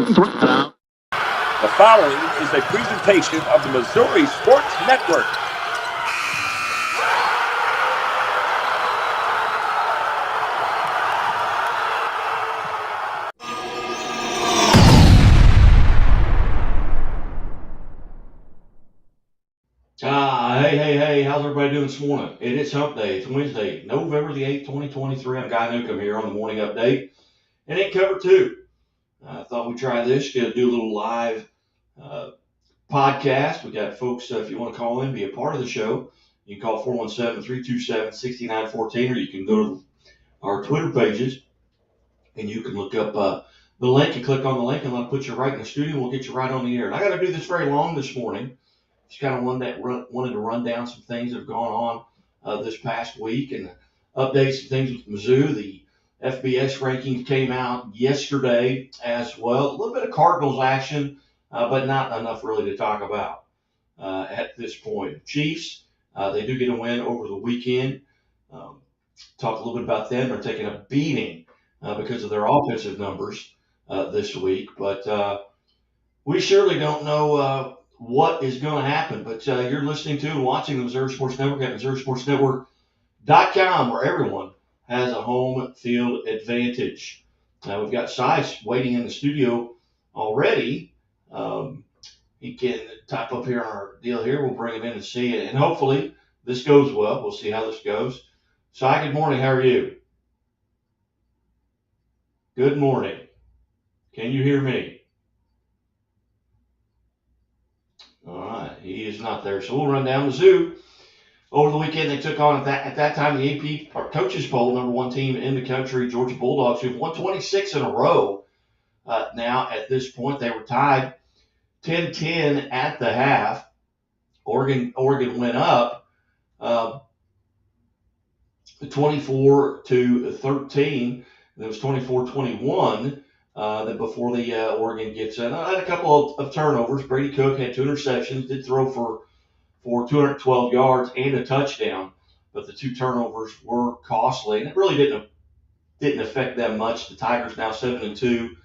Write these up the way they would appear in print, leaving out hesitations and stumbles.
The following is a presentation of the Missouri Sports Network. Hey, how's everybody doing this morning? It is Hump Day. It's Wednesday, November the 8th, 2023. I'm Guy Newcomb here on the Morning Update. And it covered two. I thought we'd try this, do a little live podcast. We got folks, if you want to call in, be a part of the show, you can call 417-327-6914, or you can go to our Twitter pages and you can look up the link and click on the link and let it put you right in the studio. We'll get you right on the air. And I got to do this very long this morning. Just kind of wanted to run down some things that have gone on this past week and update some things with Mizzou. The FBS rankings came out yesterday as well. A little bit of Cardinals action, but not enough really to talk about at this point. Chiefs, they do get a win over the weekend. Talk a little bit about them. They're taking a beating because of their offensive numbers this week, but we surely don't know what is going to happen. But you're listening to and watching the Missouri Sports Network at MissouriSportsNetwork.com, where everyone has a home field advantage. We've got Sice waiting in the studio already. He can type up here on our deal here. We'll bring him in and see it. And hopefully this goes well. We'll see how this goes. Si, good morning. How are you? Good morning. Can you hear me? All right, he is not there, so we'll run down Mizzou. Over the weekend, they took on, at that time, the AP coaches poll, number one team in the country, Georgia Bulldogs, who've won 26 in a row. Now, at this point, they were tied 10-10 at the half. Oregon went up 24-13. It was 24-21. That before the Oregon gets in. I had a couple of turnovers. Brady Cook had 2 interceptions, did throw for 212 yards and a touchdown, but the 2 turnovers were costly, and it really didn't affect them much. The Tigers now 7-2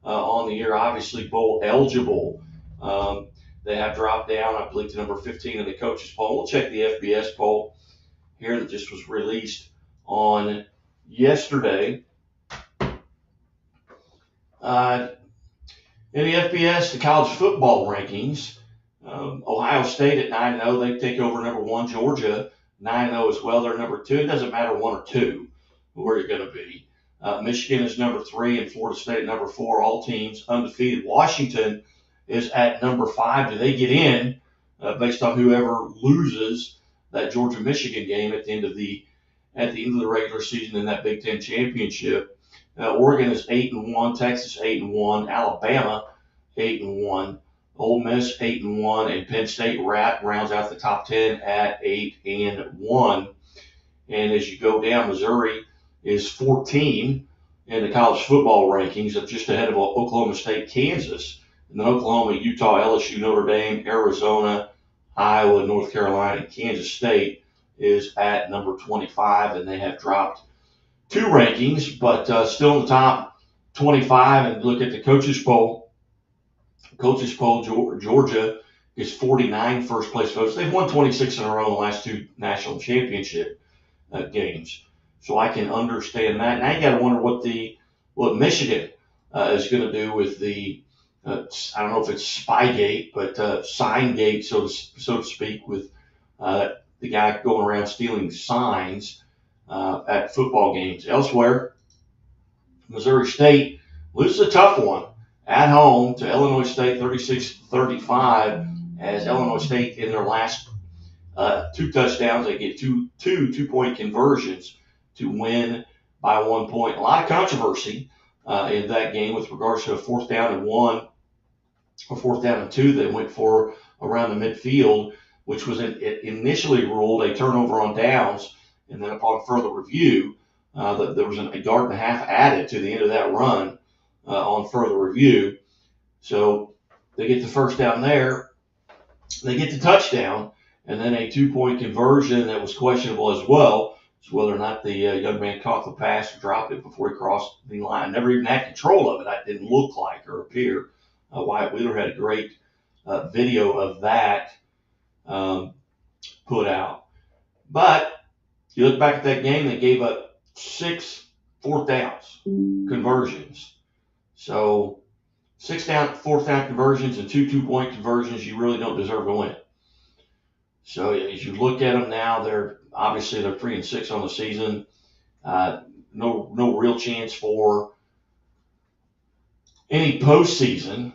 on the year, obviously bowl eligible. They have dropped down, I believe, to number 15 in the coaches poll. We'll check the FBS poll here that just was released on yesterday. In the FBS, the college football rankings, Ohio State at 9-0, they take over number 1. Georgia 9-0 as well. They're number 2. It doesn't matter 1 or 2 where you're going to be. Michigan is number 3 and Florida State at number 4. All teams undefeated. Washington is at number 5. Do they get in based on whoever loses that Georgia-Michigan game at the end of the regular season in that Big Ten championship? Oregon is 8-1, Texas 8-1, Alabama 8-1, Ole Miss 8-1, and Penn State rounds out the top 10 at 8-1. And as you go down, Missouri is 14 in the college football rankings, just ahead of Oklahoma State, Kansas, and then Oklahoma, Utah, LSU, Notre Dame, Arizona, Iowa, North Carolina, and Kansas State is at number 25, and they have dropped 2 rankings, but still in the top 25. And look at the coaches poll. Georgia is 49 first place votes. They've won 26 in a row in the last 2 national championship games. So I can understand that. Now you got to wonder what Michigan is going to do with the I don't know if it's Spygate, but Signgate, so to speak, with the guy going around stealing signs at football games. Elsewhere, Missouri State loses a tough one at home to Illinois State 36-35, as Illinois State in their last 2 touchdowns, they get two two-point conversions to win by 1 point. A lot of controversy in that game with regards to a 4th down and 1 or 4th down and 2 they went for around the midfield, which was initially ruled a turnover on downs. And then upon further review, there was a yard and a half added to the end of that run on further review. So they get the first down there. They get the touchdown, and then a 2-point conversion that was questionable as well So whether or not the young man caught the pass or dropped it before he crossed the line, never even had control of it. That didn't look like or appear. Wyatt Wheeler had a great video of that put out. But you look back at that game, they gave up 6 fourth downs conversions. So 6 fourth down conversions and 2 2-point conversions, you really don't deserve to win. So as you look at them now, they're 3-6 on the season. No real chance for any postseason.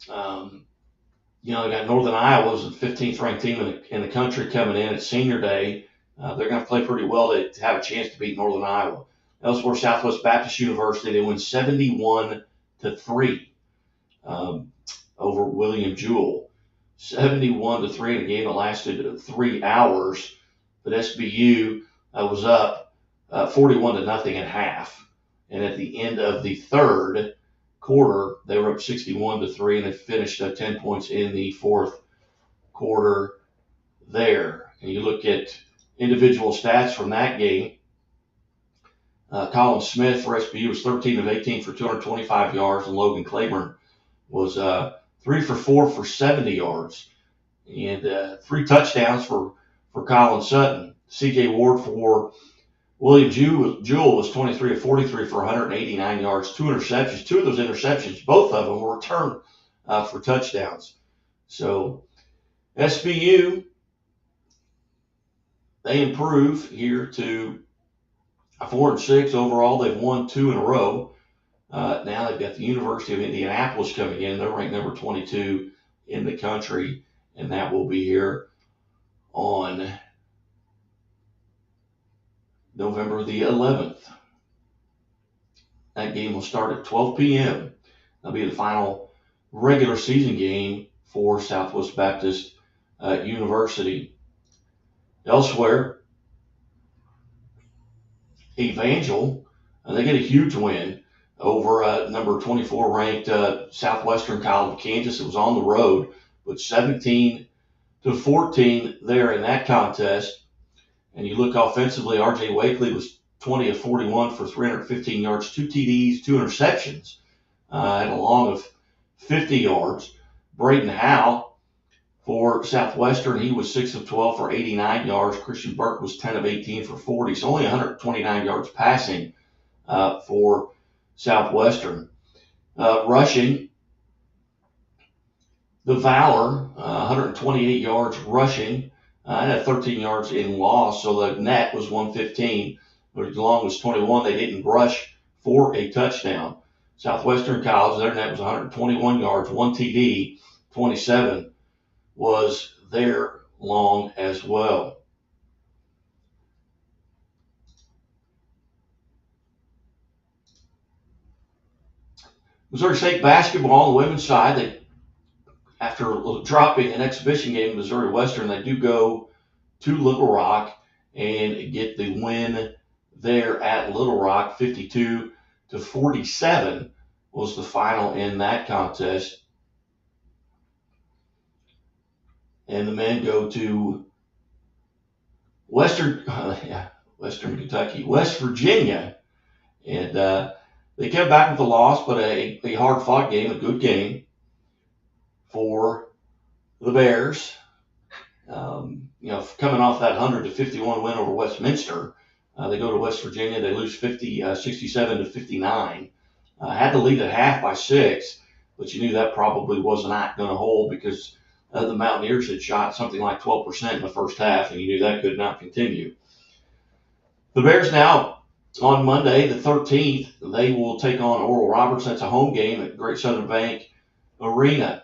They got Northern Iowa's the 15th ranked team in the country coming in at senior day. They're going to play pretty well to have a chance to beat Northern Iowa. Elsewhere, Southwest Baptist University, they win 71-3 over William Jewell. 71-3 in a game that lasted 3 hours. But SBU was up 41-0 at half. And at the end of the third quarter, they were up 61-3, and they finished 10 points in the fourth quarter there. And you look at individual stats from that game. Colin Smith for SBU was 13 of 18 for 225 yards, and Logan Claiborne was 3 for 4 for 70 yards, and 3 touchdowns for Colin Sutton. C.J. Ward for William Jewell was 23 of 43 for 189 yards, 2 interceptions. 2 of those interceptions, both of them were returned for touchdowns. So SBU, they improve here to 4-6 overall. They've won 2 in a row. Now they've got the University of Indianapolis coming in. They're ranked number 22 in the country, and that will be here on November the 11th. That game will start at 12 p.m. That'll be the final regular season game for Southwest Baptist University. Elsewhere, Evangel, they get a huge win over number 24 ranked Southwestern College of Kansas. It was on the road, but 17-14 there in that contest. And you look offensively, R.J. Wakely was 20 of 41 for 315 yards, 2 TDs, 2 interceptions, and a long of 50 yards. Braden Howe for Southwestern, he was 6 of 12 for 89 yards. Christian Burke was 10 of 18 for 40, so only 129 yards passing for Southwestern. Rushing, the Valor, 128 yards rushing, and had 13 yards in loss, so the net was 115. But the long was 21. They didn't rush for a touchdown. Southwestern College, their net was 121 yards, 1 TD, 27 was their long as well. Missouri State basketball on the women's side, after dropping an exhibition game in Missouri Western, they do go to Little Rock and get the win there at Little Rock. 52-47 was the final in that contest. And the men go to West Virginia, and they came back with a loss, but a hard-fought game, a good game for the Bears. Coming off that 100-51 win over Westminster, they go to West Virginia. They lose 67-59. Had to lead at half by 6, but you knew that probably was not going to hold because the Mountaineers had shot something like 12% in the first half, and you knew that could not continue. The Bears now, on Monday, the 13th, they will take on Oral Roberts. That's a home game at Great Southern Bank Arena.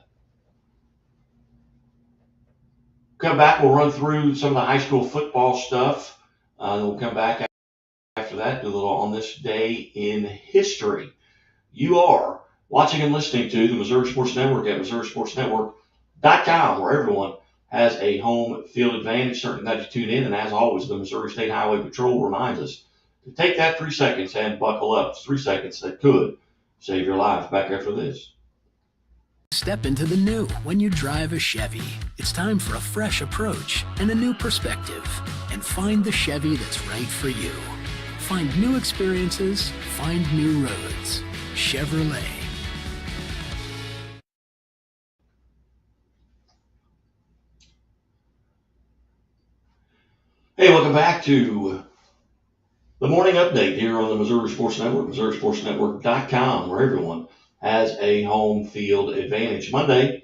Come back, we'll run through some of the high school football stuff. Then we'll come back after that, do a little on this day in history. You are watching and listening to the Missouri Sports Network at MissouriSportsNetwork.com, where everyone has a home field advantage. Certainly glad you tune in. And as always, the Missouri State Highway Patrol reminds us to take that 3 seconds and buckle up. It's 3 seconds that could save your life. Back after this. Step into the new when you drive a Chevy. It's time for a fresh approach and a new perspective. And find the Chevy that's right for you. Find new experiences, find new roads. Chevrolet. Hey, welcome back to the morning update here on the Missouri Sports Network, MissouriSportsNetwork.com, where everyone has a home field advantage. Monday,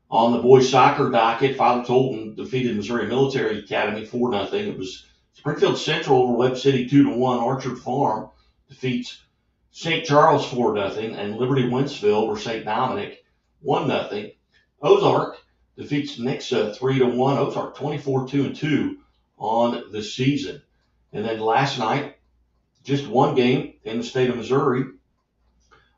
on the boys soccer docket, Father Tolton defeated Missouri Military Academy 4-0. It was Springfield Central over Webb City 2-1. Orchard Farm defeats St. Charles 4-0, and Liberty Wentzville over St. Dominic 1-0. Ozark defeats Nixa 3-1. Ozark 24-2-2 on the season. And then last night, just one game in the state of Missouri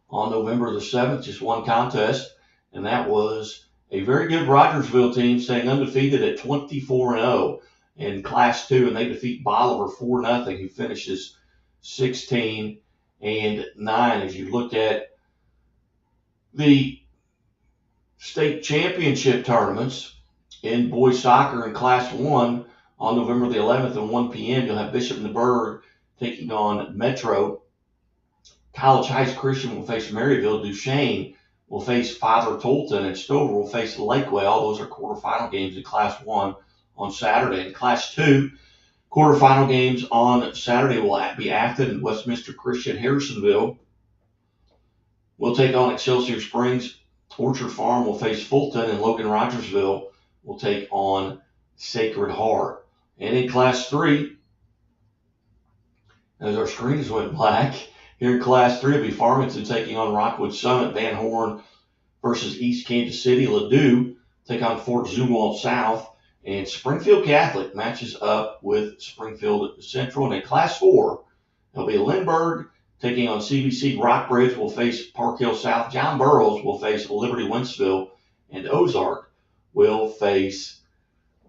on November the 7th, just one contest, and that was a very good Rogersville team staying undefeated at 24-0 in Class 2, and they defeat Bolivar 4-0, who finishes 16-9. As you look at the state championship tournaments in boys soccer in Class 1 on November the 11th at 1 p.m., you'll have Bishop Neberg taking on Metro. College Heights Christian will face Maryville. Duchesne will face Father Tolton, and Stover will face Lakeway. All those are quarterfinal games in Class 1 on Saturday. In Class 2, quarterfinal games on Saturday will be Afton and Westminster Christian. Harrisonville will take on Excelsior Springs. Orchard Farm will face Fulton, and Logan Rogersville will take on Sacred Heart. And in Class 3, as our screens went black, here in Class 3 will be Farmington taking on Rockwood Summit. Van Horn versus East Kansas City. Ladue take on Fort Zumwalt South. And Springfield Catholic matches up with Springfield Central. And in Class 4, it'll be Lindbergh taking on CBC. Rockbridge will face Park Hill South. John Burroughs will face Liberty Wentzville. And Ozark will face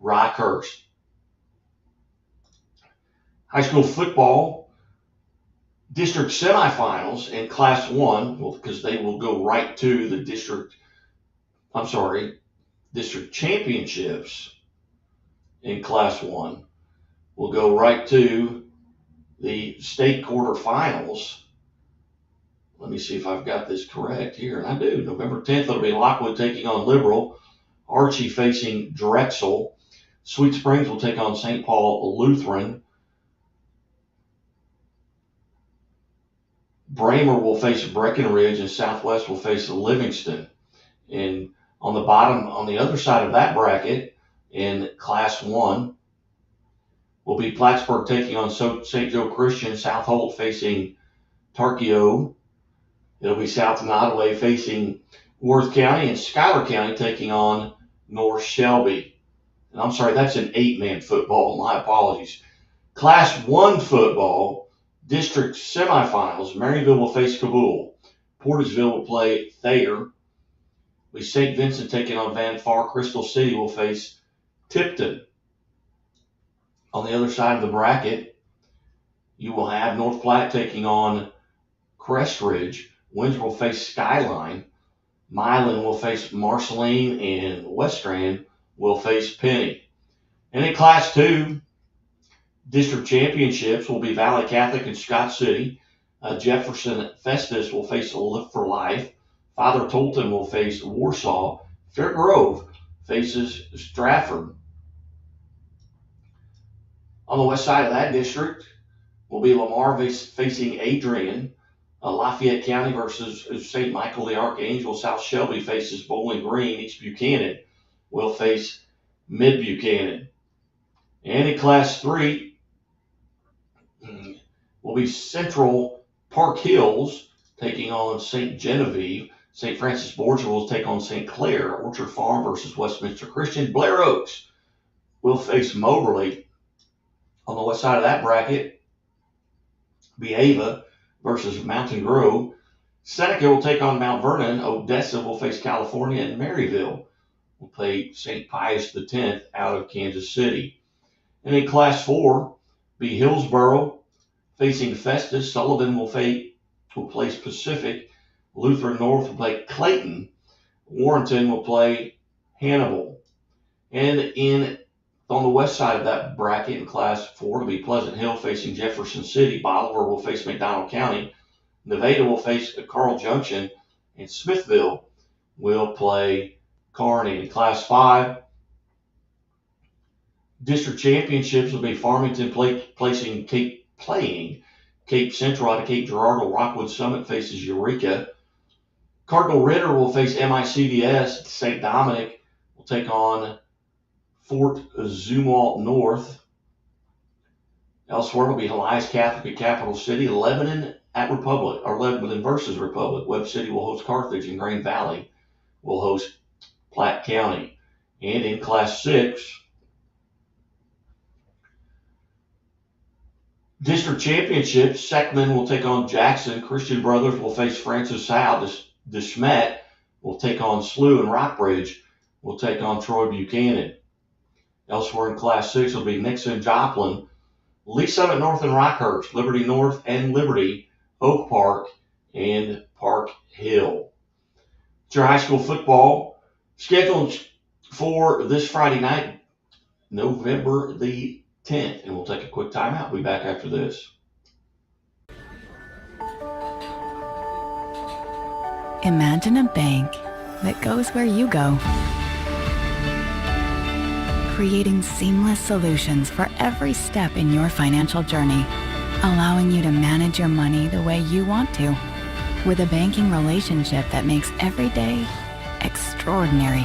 Rockhurst. High school football district semifinals in Class 1, because they will go right to the district championships in Class 1. Will go right to the state quarterfinals. Let me see if I've got this correct here. And I do. November 10th, it'll be Lockwood taking on Liberal. Archie facing Drexel. Sweet Springs will take on St. Paul Lutheran. Bramer will face Breckenridge, and Southwest will face Livingston. And on the bottom, on the other side of that bracket, in Class 1, will be Plattsburgh taking on St. Joe Christian. South Holt facing Tarkio. It'll be South Nottoway facing Worth County, and Schuyler County taking on North Shelby. And I'm sorry, that's an 8-man football. My apologies. Class 1 football. District semifinals, Maryville will face Kabul. Portisville will play Thayer. With St. Vincent taking on Van Far. Crystal City will face Tipton. On the other side of the bracket, you will have North Platte taking on Crestridge. Windsor will face Skyline. Milan will face Marceline, and West Grand will face Penny. And in Class 2, district championships will be Valley Catholic and Scott City. Jefferson Festus will face Lift for Life. Father Tolton will face Warsaw. Fair Grove faces Stratford. On the west side of that district will be Lamar facing Adrian. Lafayette County versus St. Michael the Archangel. South Shelby faces Bowling Green. East Buchanan will face Mid Buchanan. And in Class 3, will be Central Park Hills taking on St. Genevieve. St. Francis Borgia will take on St. Clair. Orchard Farm versus Westminster Christian. Blair Oaks will face Moberly. On the west side of that bracket, be Ava versus Mountain Grove. Seneca will take on Mount Vernon. Odessa will face California, and Maryville will play St. Pius X out of Kansas City. And in Class 4, be Hillsboro facing Festus. Sullivan will play Pacific. Lutheran North will play Clayton. Warrenton will play Hannibal. And on the west side of that bracket in Class 4 will be Pleasant Hill facing Jefferson City. Bolivar will face McDonald County. Nevada will face Carl Junction. And Smithville will play Kearney. In Class 5, district championships will be Farmington playing Cape Central out of Cape Girardeau. Rockwood Summit faces Eureka. Cardinal Ritter will face MICDS. St. Dominic will take on Fort Zumwalt North. Elsewhere will be Elias Catholic at Capital City. Lebanon at Republic, or Lebanon versus Republic. Webb City will host Carthage, and Grand Valley will host Platte County. And in Class 6, district championships, Seckman will take on Jackson. Christian Brothers will face Francis Howe. DeSmet will take on SLU, and Rockbridge will take on Troy Buchanan. Elsewhere in Class 6 will be Nixon, Joplin, Lee Summit North and Rockhurst, Liberty North and Liberty, Oak Park, and Park Hill. It's your high school football scheduled for this Friday night, November the 10th, and we'll take a quick timeout. We'll be back after this. Imagine a bank that goes where you go, creating seamless solutions for every step in your financial journey, allowing you to manage your money the way you want to, with a banking relationship that makes every day extraordinary.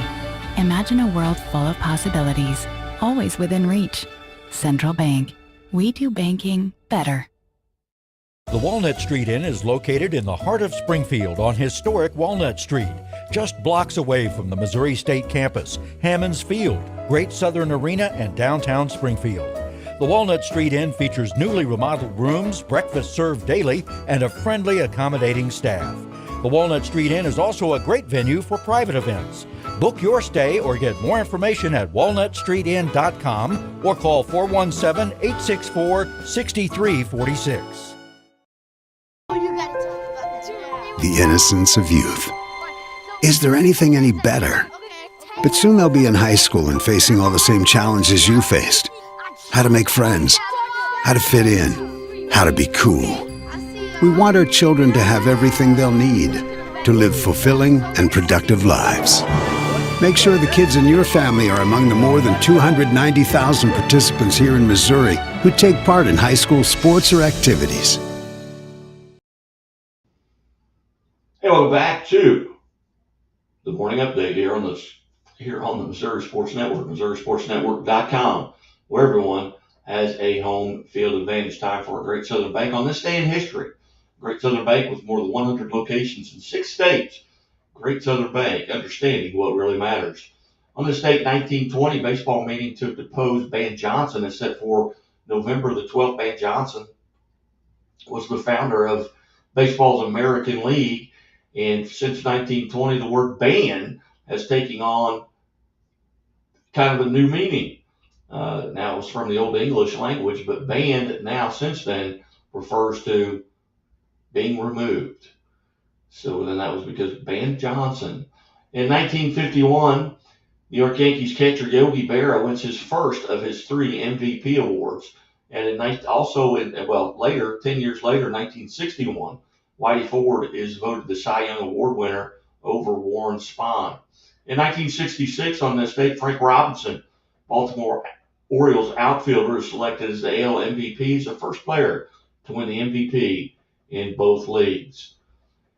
Imagine a world full of possibilities, always within reach. Central Bank. We do banking better. The Walnut Street Inn is located in the heart of Springfield on historic Walnut Street, just blocks away from the Missouri State Campus, Hammonds Field, Great Southern Arena, and downtown Springfield. The Walnut Street Inn features newly remodeled rooms, breakfast served daily, and a friendly, accommodating staff. The Walnut Street Inn is also a great venue for private events. Book your stay or get more information at walnutstreetinn.com or call 417-864-6346. The innocence of youth. Is there anything any better? But soon they'll be in high school and facing all the same challenges you faced. How to make friends, how to fit in, how to be cool. We want our children to have everything they'll need to live fulfilling and productive lives. Make sure the kids in your family are among the more than 290,000 participants here in Missouri who take part in high school sports or activities. Hey, welcome back to the morning update here on the Missouri Sports Network, MissouriSportsNetwork.com, where everyone has a home field advantage. Time for a Great Southern Bank on this day in history. Great Southern Bank with more than 100 locations in 6 states. Great Southern Bank, understanding what really matters. On this date, 1920, baseball meeting to depose Ban Johnson is set for November the 12th. Ban Johnson was the founder of baseball's American League, and since 1920, the word ban has taken on kind of a new meaning. Now, it was from the Old English language, but banned now, since then, refers to being removed. So then that was because Ban Johnson. In 1951, New York Yankees catcher Yogi Berra wins his first of his 3 MVP awards. And later, 10 years later, 1961, Whitey Ford is voted the Cy Young Award winner over Warren Spahn. In 1966, on this date, Frank Robinson, Baltimore Orioles outfielder, is selected as the AL MVP, as the first player to win the MVP in both leagues.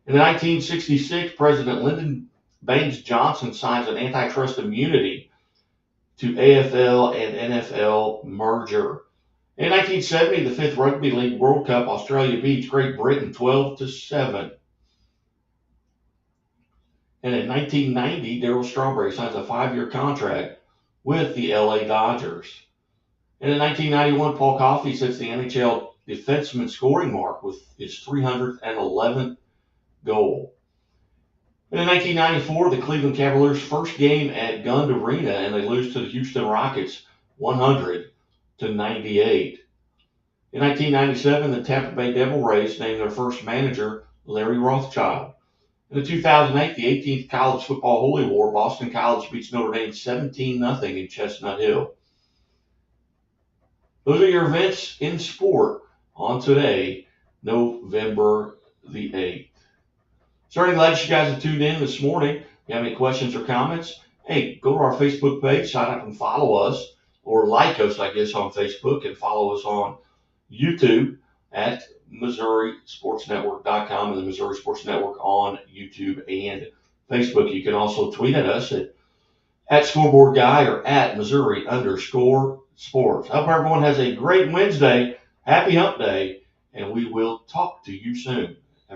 In 1966, President Lyndon Baines Johnson signs an antitrust immunity to AFL and NFL merger. In 1970, the 5th Rugby League World Cup, Australia beats Great Britain 12-7. And in 1990, Darryl Strawberry signs a 5-year contract with the LA Dodgers. And in 1991, Paul Coffey sets the NHL defenseman scoring mark with his 311th goal. And in 1994, the Cleveland Cavaliers' first game at Gund Arena, and they lose to the Houston Rockets 100-98. In 1997, the Tampa Bay Devil Rays named their first manager, Larry Rothschild. In the 2008, the 18th College Football Holy War, Boston College beats Notre Dame 17-0 in Chestnut Hill. Those are your events in sport on today, November the 8th. Certainly glad you guys have tuned in this morning. If you have any questions or comments, hey, go to our Facebook page, sign up and follow us, or like us, I guess, on Facebook, and follow us on YouTube at MissouriSportsNetwork.com and the Missouri Sports Network on YouTube and Facebook. You can also tweet at us at Scoreboard Guy or at Missouri_sports. I hope everyone has a great Wednesday. Happy Hump Day, and we will talk to you soon.